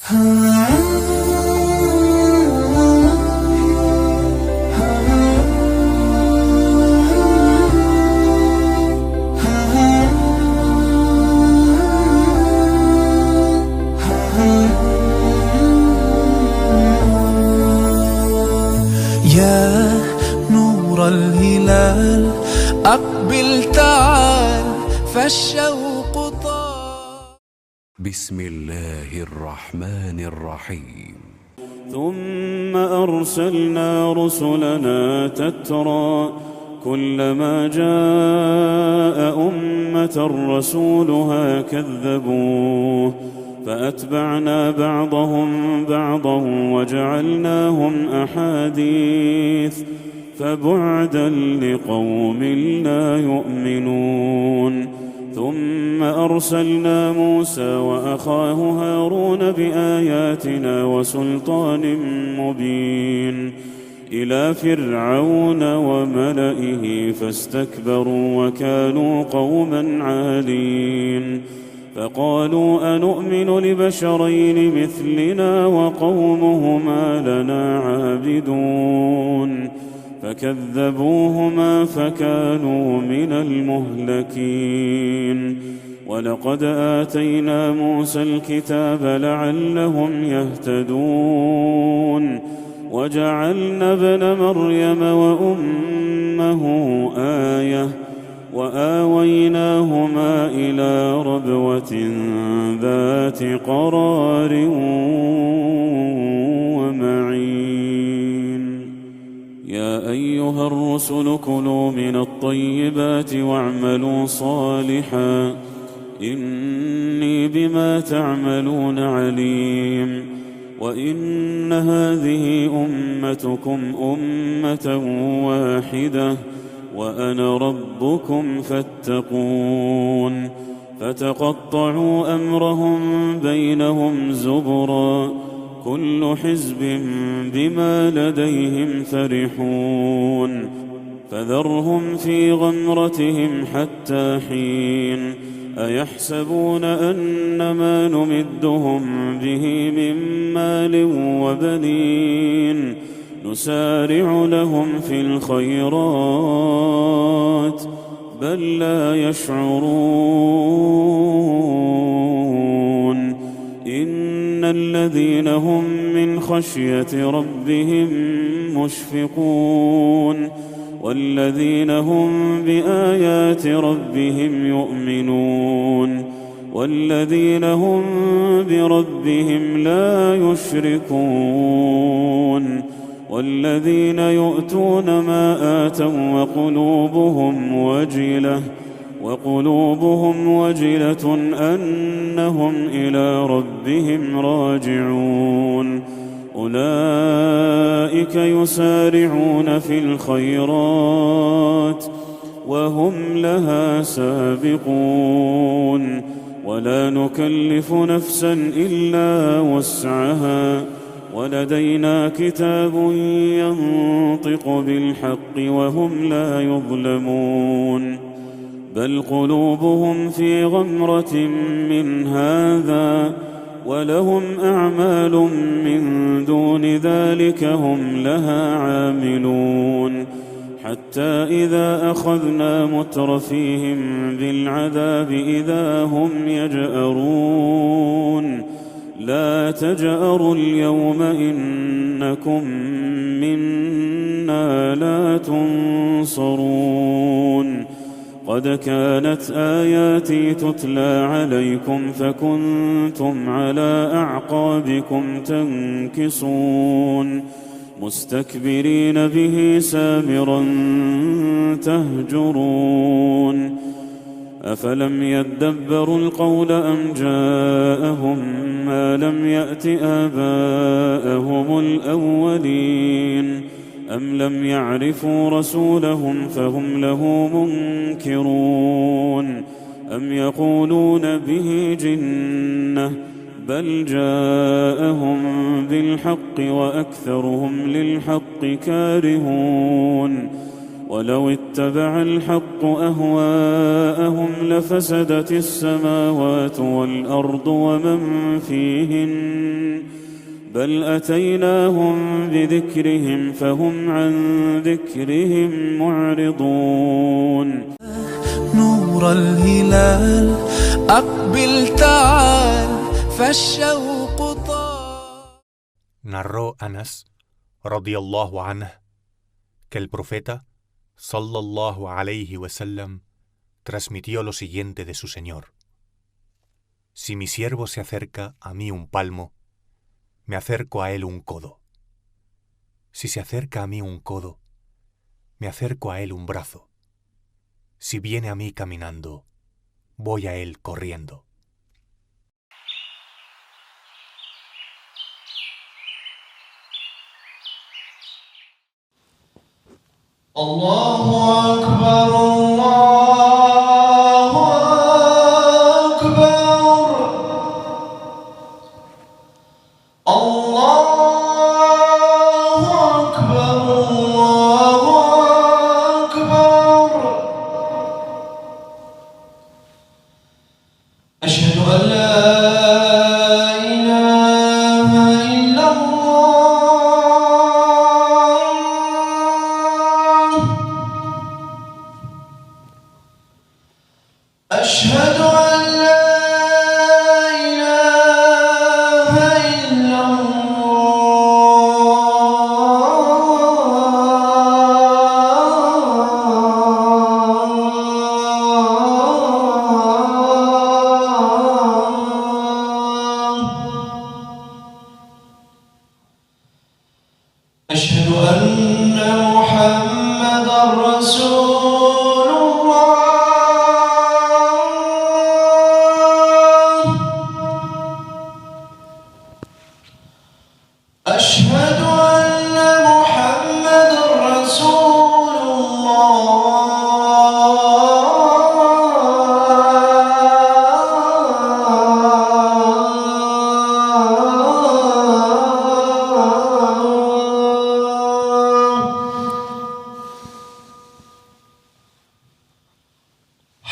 يا نور الهلال أقبل تعال فالشوق طال. بسم الله الرحمن الرحيم. ثم أرسلنا رسلنا تترى كلما جاء أمة رسولها كذبوه فأتبعنا بعضهم بعضا وجعلناهم أحاديث فبعدا لقوم لا يؤمنون. ثم أرسلنا موسى وأخاه هارون بآياتنا وسلطان مبين إلى فرعون وملئه فاستكبروا وكانوا قوما عالين. فقالوا أنؤمن لبشرين مثلنا وقومهما لنا عابدون فكذبوهما فكانوا من المهلكين. ولقد آتينا موسى الكتاب لعلهم يهتدون وجعلنا ابن مريم وأمه آية وآويناهما إلى ربوة ذات قرار ومعين. يا أيها الرسل كلوا من الطيبات واعملوا صالحا إني بما تعملون عليم. وإن هذه أمتكم أمة واحدة وأنا ربكم فاتقون. فتقطعوا أمرهم بينهم زبرا كل حزب بما لديهم فرحون. فذرهم في غمرتهم حتى حين. أيحسبون أنما نمدهم به من مال وبنين نسارع لهم في الخيرات بل لا يشعرون. إن الذين هم من خشية ربهم مشفقون والذين هم بآيات ربهم يؤمنون والذين هم بربهم لا يشركون والذين يؤتون ما آتوا وقلوبهم وجلة أنهم إلى ربهم راجعون. أولئك يسارعون في الخيرات وهم لها سابقون. ولا نكلف نفسا إلا وسعها ولدينا كتاب ينطق بالحق وهم لا يظلمون. بل قلوبهم في غمرة من هذا ولهم أعمال من دون ذلك هم لها عاملون. حتى إذا أخذنا مترفيهم بالعذاب إذا هم يجأرون. لا تجأروا اليوم إنكم منا لا تنصرون. قد كانت آياتي تتلى عليكم فكنتم على أعقابكم تنكصون مستكبرين به سامرا تهجرون. أفلم يدبروا القول أم جاءهم ما لم يأت آباءهم الأولين أم لم يعرفوا رسولهم فهم له منكرون أم يقولون به جنة بل جاءهم بالحق وأكثرهم للحق كارهون. ولو اتبع الحق أهواءهم لفسدت السماوات والأرض ومن فيهن بل أتيناهم بذكرهم فهم عن ذكرهم معرضون. نور الهلال أقبل تعال فالشوق طال. Narró Anas, radiyallahu anhu, que el profeta, sallallahu alayhi wasallam, transmitió lo siguiente de su Señor: si mi siervo se acerca a mí un palmo, me acerco a él un codo. Si se acerca a mí un codo, me acerco a él un brazo. Si viene a mí caminando, voy a él corriendo. Allahu Akbar, Allahu Akbar, Allahu Akbar, Allahu Akbar. Ashhadu an la ilaha illallah. أشهد أن لا إله إلا الله. أشهد أن محمدًا رسول الله. أشهد أن محمدًا رسول الله.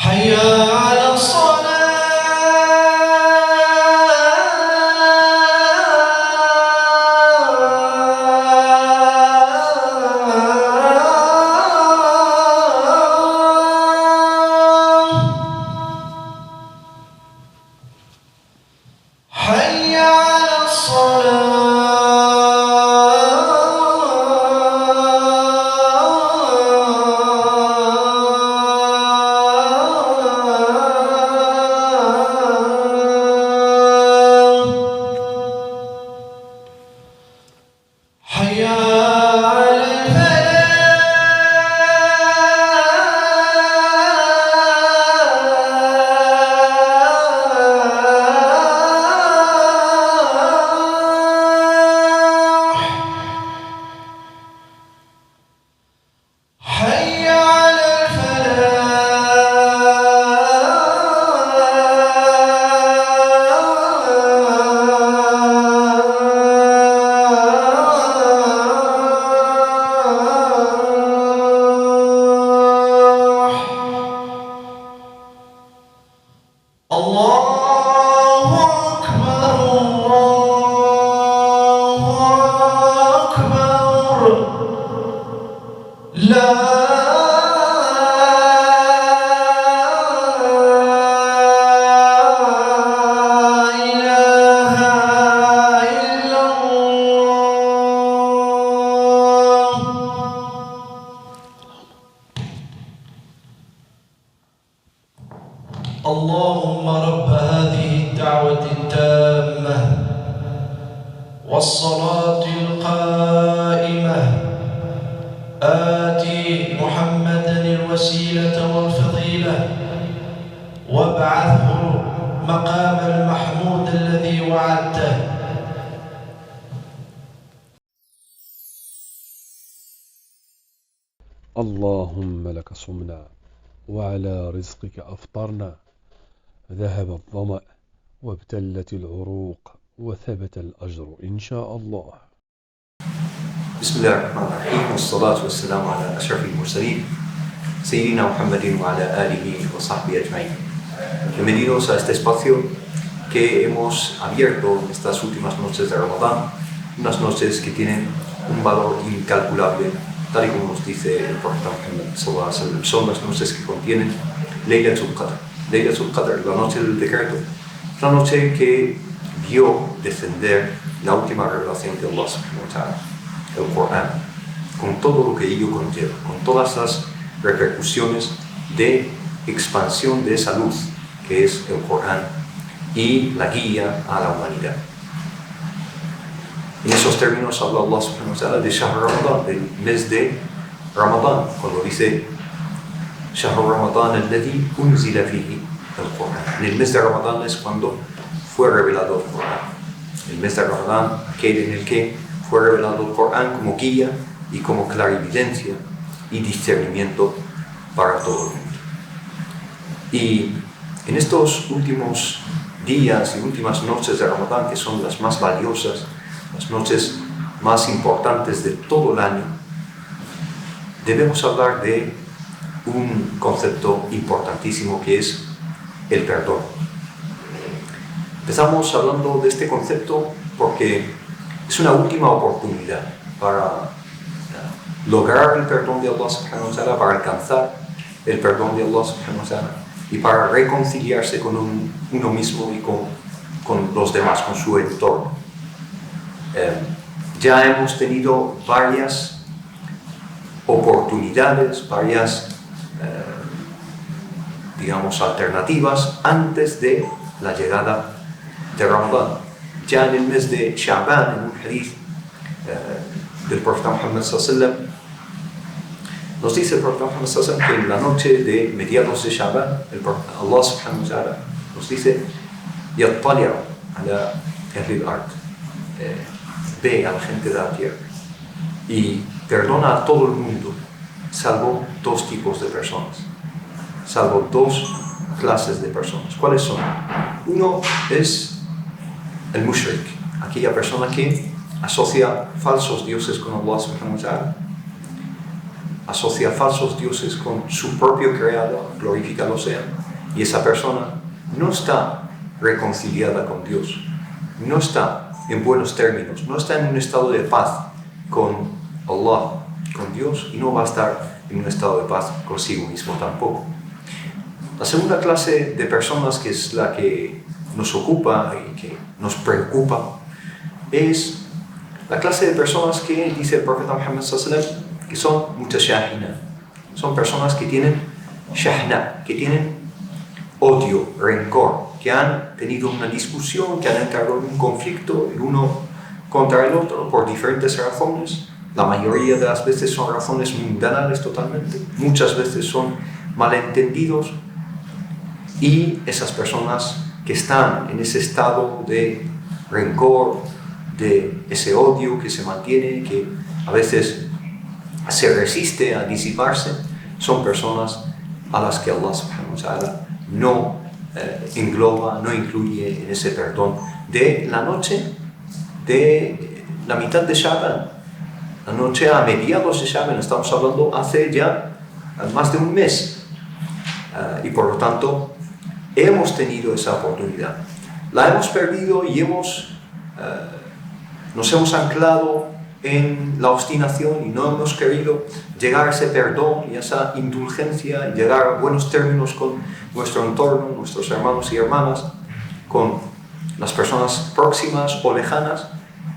حي على الصلاة. حي على الصلاة. حي على الفلاح. حي على الفلاح. الله أكبر، الله أكبر. لا إله إلا الله. اللهم رب هذه الدعوة التامة والصلاة القائمة آتي محمدا الوسيلة والفضيلة وابعثه مقام المحمود الذي وعدته. اللهم لك صمنا وعلى رزقك أفطرنا، ذهب الظمأ وابتلت العروق وثبت الأجر إن شاء الله. بسم الله الرحمن الرحيم والصلاة والسلام على أشرف المرسلين سيدنا محمد وعلى آله وصحبه أجمعين. Bienvenidos a este espacio que hemos abierto en estas últimas noches de Ramadán, unas noches que tienen un valor incalculable, tal y como nos dice el profeta Muhammad sallallahu alaihi wasallam. Son las noches que contienen Laylatul Qadr. Laylatul Qadr, la noche del decreto, la noche que vio descender la última revelación de Allah subhanahu wa ta'ala, el Corán, con todo lo que ello conlleva, con todas las repercusiones de expansión de esa luz que es el Corán y la guía a la humanidad. En esos términos habla Allah subhanahu wa ta'ala de Shahr Ramadan, del mes de Ramadán, cuando dice Shahr Ramadan alladhi unzila fihi al-Qur'an. En el mes de Ramadán es cuando fue revelado el Corán. El mes de Ramadán, aquel en el que fue revelado el Corán como guía y como clarividencia y discernimiento para todo el mundo. Y en estos últimos días y últimas noches de Ramadán, que son las más valiosas, las noches más importantes de todo el año, debemos hablar de un concepto importantísimo que es el perdón. Empezamos hablando de este concepto porque es una última oportunidad para lograr el perdón de Allah subhanahu wa ta'ala, para alcanzar el perdón de Allah subhanahu wa ta'ala y para reconciliarse con uno mismo y con los demás, con su entorno. Ya hemos tenido varias oportunidades, varias alternativas antes de la llegada de Ramadán. Ya en el mes de Sha'ban, en un hadith del profeta Muhammad sallallahu alaihi wasallam, nos dice el profeta Muhammad sallallahu alaihi wasallam que en la noche de mediados de Sha'ban, Allah subhanahu wa ta'ala nos dice yattali'u ala ahli al-ard, ve a la gente de la tierra y perdona a todo el mundo, salvo dos tipos de personas, salvo dos clases de personas. ¿Cuáles son? Uno es el mushrik, aquella persona que asocia falsos dioses con Allah subhanahu wa ta'ala, asocia falsos dioses con su propio creador, glorificado sea, y esa persona no está reconciliada con Dios, no está en buenos términos, no está en un estado de paz con Allah, con Dios, y no va a estar en un estado de paz consigo mismo tampoco. La segunda clase de personas, que es la que nos ocupa y que nos preocupa, es la clase de personas que dice el profeta Muhammad sallallahu alaihi wasallam que son mutashahina, son personas que tienen shahna, que tienen odio, rencor, que han tenido una discusión, que han entrado en un conflicto el uno contra el otro por diferentes razones. La mayoría de las veces son razones mundanales totalmente, muchas veces son malentendidos, y esas personas que están en ese estado de rencor, de ese odio que se mantiene, que a veces se resiste a disiparse, son personas a las que Allah subhanahu wa ta'ala no engloba, no incluye en ese perdón de la noche de la mitad de Sha'ban, la noche a mediados de Sha'ban. Estamos hablando hace ya más de un mes, y por lo tanto hemos tenido esa oportunidad, la hemos perdido y nos hemos anclado en la obstinación y no hemos querido llegar a ese perdón y a esa indulgencia y llegar a buenos términos con nuestro entorno, nuestros hermanos y hermanas, con las personas próximas o lejanas.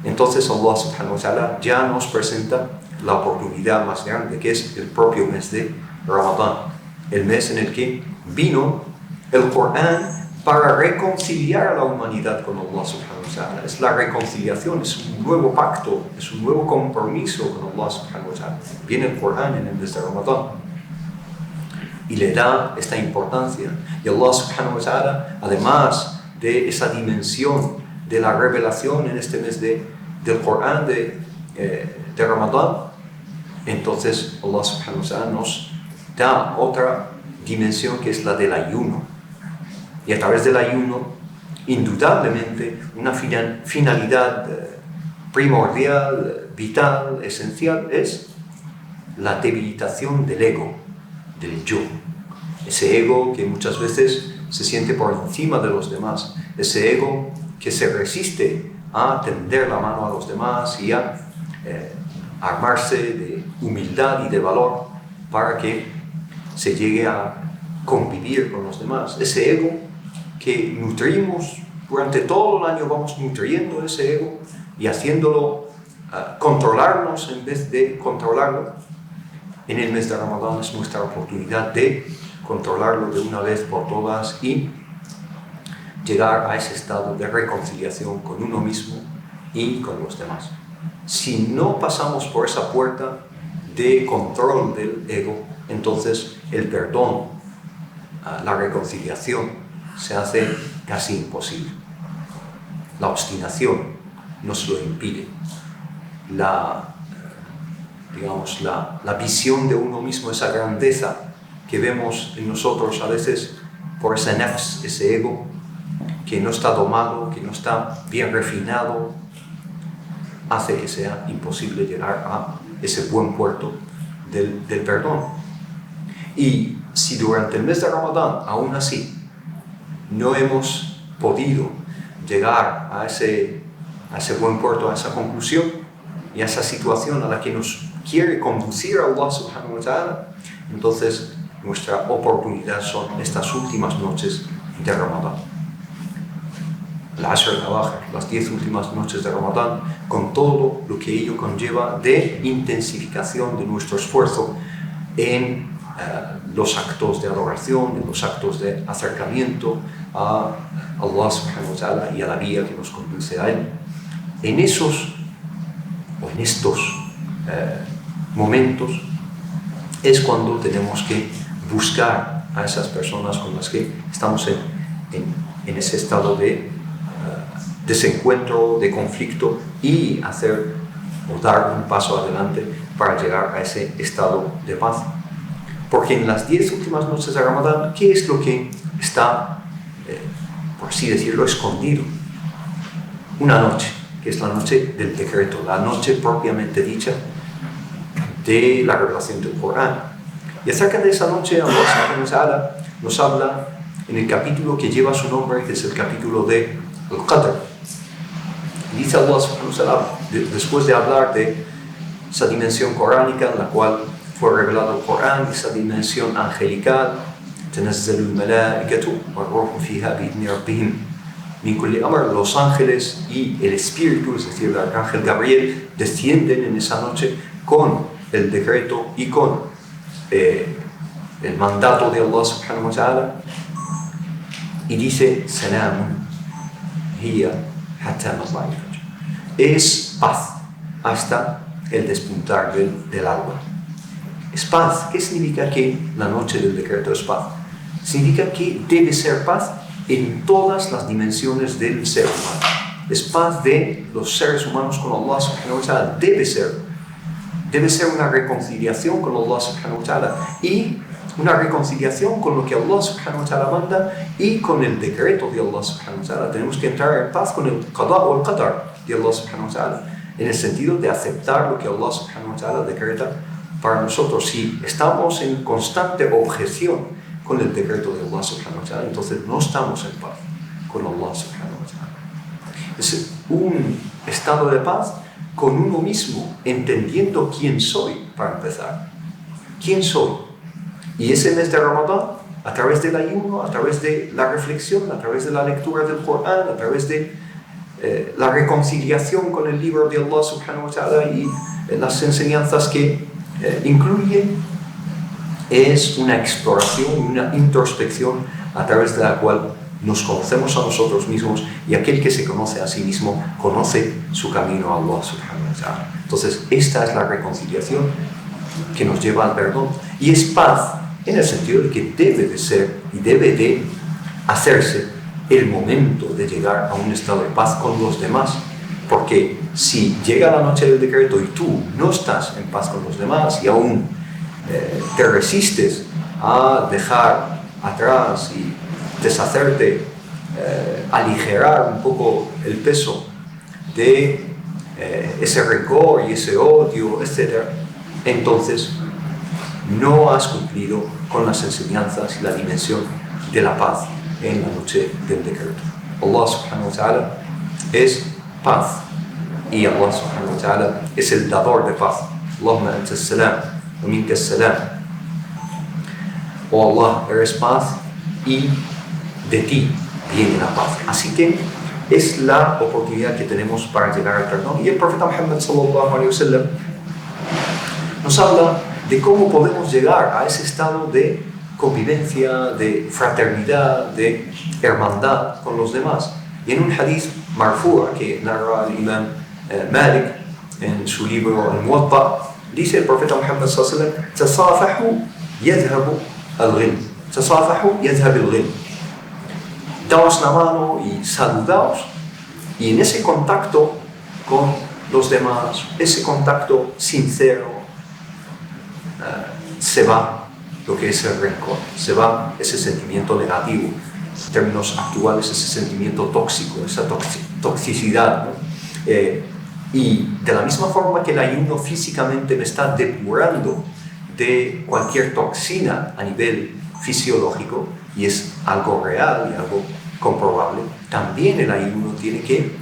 Entonces Allah subhanahu wa ta'ala ya nos presenta la oportunidad más grande, que es el propio mes de Ramadán, el mes en el que vino el Corán para reconciliar a la humanidad con Allah subhanahu wa ta'ala. Es la reconciliación, es un nuevo pacto, es un nuevo compromiso con Allah subhanahu wa ta'ala. Viene el Corán en el mes de Ramadán y le da esta importancia. Y Allah subhanahu wa ta'ala, además de esa dimensión de la revelación en este mes del Corán de Ramadán, entonces Allah subhanahu wa ta'ala nos da otra dimensión, que es la del ayuno. Y a través del ayuno, indudablemente, una finalidad primordial, vital, esencial, es la debilitación del ego, del yo. Ese ego que muchas veces se siente por encima de los demás, ese ego que se resiste a tender la mano a los demás y a armarse de humildad y de valor para que se llegue a convivir con los demás. Ese ego que nutrimos durante todo el año, vamos nutriendo ese ego y haciéndolo controlarnos en vez de controlarlo. En el mes de Ramadán es nuestra oportunidad de controlarlo de una vez por todas y llegar a ese estado de reconciliación con uno mismo y con los demás. Si no pasamos por esa puerta de control del ego, entonces el perdón, la reconciliación se hace casi imposible. La obstinación nos lo impide. La visión de uno mismo, esa grandeza que vemos en nosotros a veces por ese nafs, ese ego que no está domado, que no está bien refinado, hace que sea imposible llegar a ese buen puerto del perdón. Y si durante el mes de Ramadán, aún así, no hemos podido llegar a ese buen puerto, a esa conclusión y a esa situación a la que nos quiere conducir a Allah subhanahu wa ta'ala, entonces nuestra oportunidad son estas últimas noches de Ramadán. Al-Ashr al-Awakhir, las 10 últimas noches de Ramadán, con todo lo que ello conlleva de intensificación de nuestro esfuerzo en los actos de adoración, en los actos de acercamiento a Allah subhanahu wa ta'ala y a la vía que nos conduce a Él. En estos momentos es cuando tenemos que buscar a esas personas con las que estamos en ese estado de desencuentro, de conflicto, y hacer o dar un paso adelante para llegar a ese estado de paz. Porque en las 10 últimas noches de Ramadán, ¿qué es lo que está, por así decirlo, escondido? Una noche, que es la noche del decreto, la noche propiamente dicha de la revelación del Corán. Y acerca de esa noche, Allah subhanahu wa ta'ala nos habla en el capítulo que lleva su nombre, que es el capítulo de Al-Qadr. Dice Allah subhanahu wa ta'ala, después de hablar de esa dimensión coránica en la cual fue revelado el Corán, esa dimensión angelical, تنزل الملائكة والروح فيها بإذن ربهم من كل أمر, los ángeles y el espíritu, es decir, el arcángel Gabriel, descienden en esa noche con el decreto y con el mandato de Allah subhanahu wa ta'ala, y dice Salamun hiya hatta matla'il fajr, es paz hasta el despuntar del alba. Es paz. ¿Qué significa que la noche del decreto es paz? Significa que debe ser paz en todas las dimensiones del ser humano. Es paz de los seres humanos con Allah subhanahu wa ta'ala. Debe ser una reconciliación con Allah subhanahu wa ta'ala, y una reconciliación con lo que Allah subhanahu wa ta'ala manda y con el decreto de Allah subhanahu wa ta'ala. Tenemos que entrar en paz con el qada o el qadar de Allah subhanahu wa ta'ala, en el sentido de aceptar lo que Allah subhanahu wa ta'ala decreta para nosotros. Si estamos en constante objeción con el decreto de Allah subhanahu wa ta'ala, entonces no estamos en paz con Allah subhanahu wa ta'ala. Es un estado de paz con uno mismo, entendiendo quién soy, para empezar. ¿Quién soy? Y ese mes de Ramadán, a través del ayuno, a través de la reflexión, a través de la lectura del Corán, a través de la reconciliación con el libro de Allah subhanahu wa ta'ala y las enseñanzas que incluye, es una exploración, una introspección a través de la cual nos conocemos a nosotros mismos, y aquel que se conoce a sí mismo conoce su camino a Allah subhanahu wa ta'ala. Entonces, esta es la reconciliación que nos lleva al perdón, y es paz en el sentido de que debe de ser y debe de hacerse el momento de llegar a un estado de paz con los demás. Porque si llega la noche del decreto y tú no estás en paz con los demás y aún te resistes a dejar atrás y deshacerte, aligerar un poco el peso de ese rencor y ese odio, etc., entonces no has cumplido con las enseñanzas y la dimensión de la paz en la noche del decreto. Allah subhanahu wa ta'ala es paz y Allah subhanahu wa ta'ala es el dador de paz. Allahumma anta as-salam wa minka as-salam. Oh Allah, eres paz y de ti viene la paz. Así que es la oportunidad que tenemos para llegar al perdón. Y el profeta Muhammad sallallahu alaihi wasallam nos habla de cómo podemos llegar a ese estado de convivencia, de fraternidad, de hermandad con los demás. Y en un hadith marfu' que narra el imam Malik en su libro Al-Muwatta, dice el profeta Muhammad sallallahu alaihi wasallam: tasafahu yadhhabu al-ghil. Tasafahu yadhhab al-ghil. Daos la mano y saludaos, y en ese contacto con los demás, ese contacto sincero, se va lo que es el rencor, se va ese sentimiento negativo, en términos actuales, ese sentimiento tóxico, esa toxicidad, ¿no? Y de la misma forma que el ayuno físicamente me está depurando de cualquier toxina a nivel fisiológico, y es algo real y algo comprobable, también el ayuno tiene que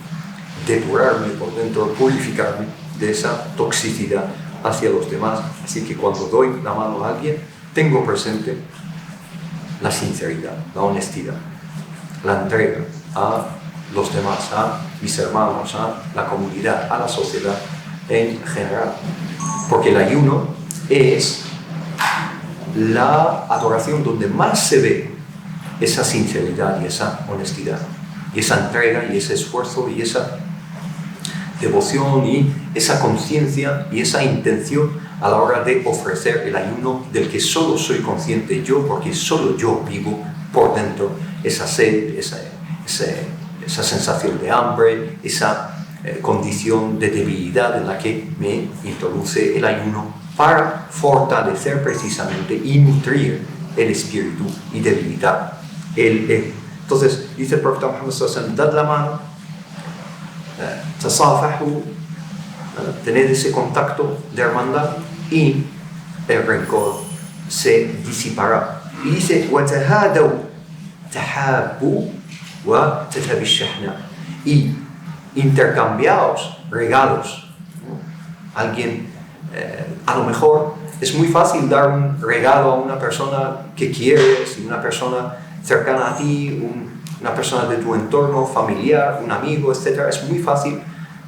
depurarme por dentro, purificarme de esa toxicidad hacia los demás. Así que cuando doy la mano a alguien, tengo presente la sinceridad, la honestidad, la entrega a los demás, a mis hermanos, a la comunidad, a la sociedad en general. Porque el ayuno es la adoración donde más se ve esa sinceridad y esa honestidad, y esa entrega y ese esfuerzo y esa devoción y esa conciencia y esa intención a la hora de ofrecer el ayuno del que solo soy consciente yo, porque solo yo vivo por dentro esa sed, esa sensación de hambre, esa condición de debilidad en la que me introduce el ayuno para fortalecer precisamente y nutrir el espíritu y debilitar el ego. Entonces, dice el profeta Muhammad sallallahu alaihi wasallam: dad la mano, tasafahu, tener ese contacto de hermandad, y el rencor se disipará. Y dice: وَتَهَادَوْا تَحَابُوا وَتَتَبِشَّحْنَا, y intercambiaos regalos. Alguien, a lo mejor es muy fácil dar un regalo a una persona que quieres, una persona cercana a ti, una persona de tu entorno familiar, un amigo, etc. Es muy fácil,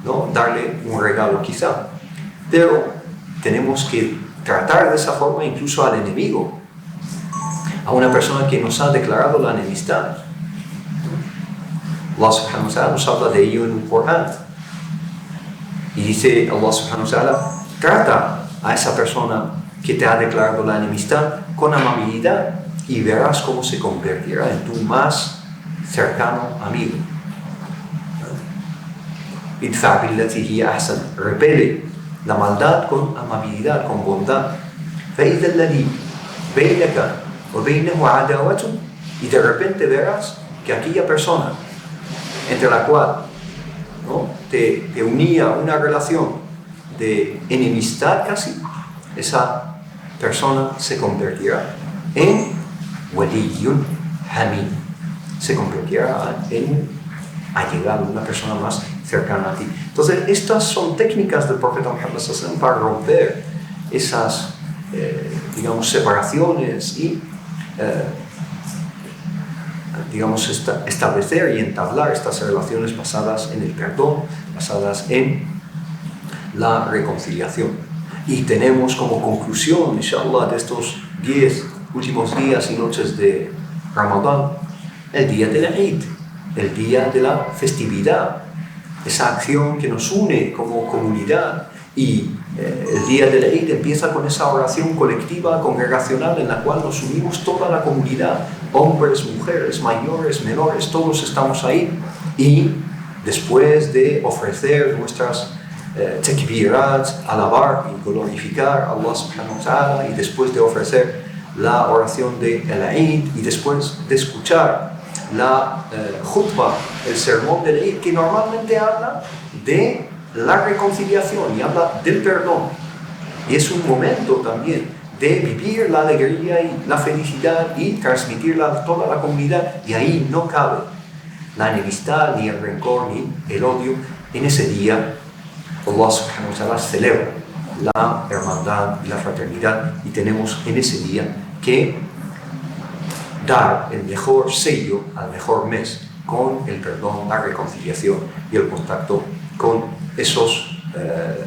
¿no?, darle un regalo quizá, pero tenemos que tratar de esa forma incluso al enemigo, a una persona que nos ha declarado la enemistad. Allah subhanahu wa ta'ala nos habla de ello en un Corán, y dice Allah subhanahu wa ta'ala: trata a esa persona que te ha declarado la enemistad con amabilidad, y verás cómo se convertirá en tu más cercano amigo. Idfa' billati hiya ahsan, repele la maldad con amabilidad, con bondad. فإذا الذي بينك وبينه عداوة, y de repente verás que aquella persona entre la cual, ¿no?, te unía una relación de enemistad casi, esa persona se convertirá en waliyun hamid, se convertirá en un allegado, una persona más cercana a ti. Entonces, estas son técnicas del profeta Muhammad sallallahu alaihi wasallam para romper esas, separaciones y, establecer y entablar estas relaciones basadas en el perdón, basadas en la reconciliación. Y tenemos como conclusión, inshallah, de estos 10 últimos días y noches de Ramadán, el día de la Eid, el día de la festividad, esa acción que nos une como comunidad. Y el día de la Eid empieza con esa oración colectiva, congregacional, en la cual nos unimos toda la comunidad, hombres, mujeres, mayores, menores, todos estamos ahí. Y después de ofrecer nuestras takbirat, alabar y glorificar a Allah subhanahu wa ta'ala, y después de ofrecer la oración de el Eid, y después de escuchar la khutbah, el sermón del Eid, que normalmente habla de la reconciliación y habla del perdón. Y es un momento también de vivir la alegría y la felicidad y transmitirla a toda la comunidad. Y ahí no cabe la enemistad, ni el rencor, ni el odio. En ese día, Allah subhanahu wa ta'ala celebra la hermandad y la fraternidad. Y tenemos en ese día que dar el mejor sello al mejor mes con el perdón, la reconciliación y el contacto con esos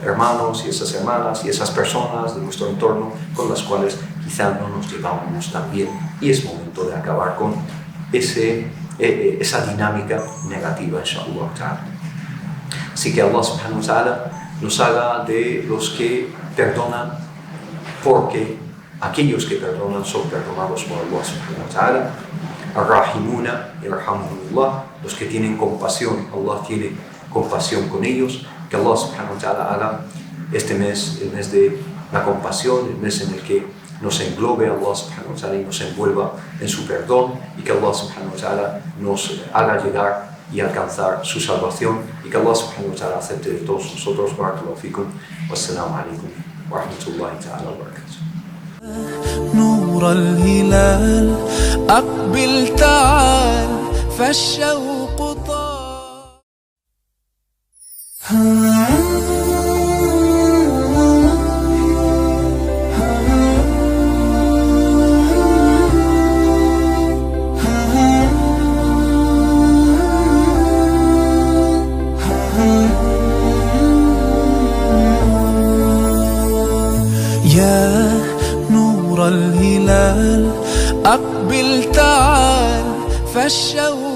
hermanos y esas hermanas y esas personas de nuestro entorno con las cuales quizá no nos llevamos tan bien. Y es momento de acabar con esa dinámica negativa, inshallah ta'ala. Así que Allah subhanahu wa ta'ala nos haga de los que perdonan, porque aquellos que perdonan son perdonados por Allah subhanahu wa ta'ala. Ar-Rahimuna yarhamuhumullah, los que tienen compasión, Allah tiene compasión con ellos. Que Allah subhanahu wa ta'ala haga este mes, el mes de la compasión, el mes en el que nos englobe Allah subhanahu wa ta'ala y nos envuelva en su perdón, y que Allah subhanahu wa ta'ala nos haga llegar y alcanzar su salvación, y que Allah subhanahu wa ta'ala acepte de todos nosotros. Barakallahu fikum. Wassalamu alaikum wa rahmatullahi ta'ala wa barakatuh. نور الهلال أقبل تعال فالشوق طال. يا نور الهلال أقبل تعال فالشوق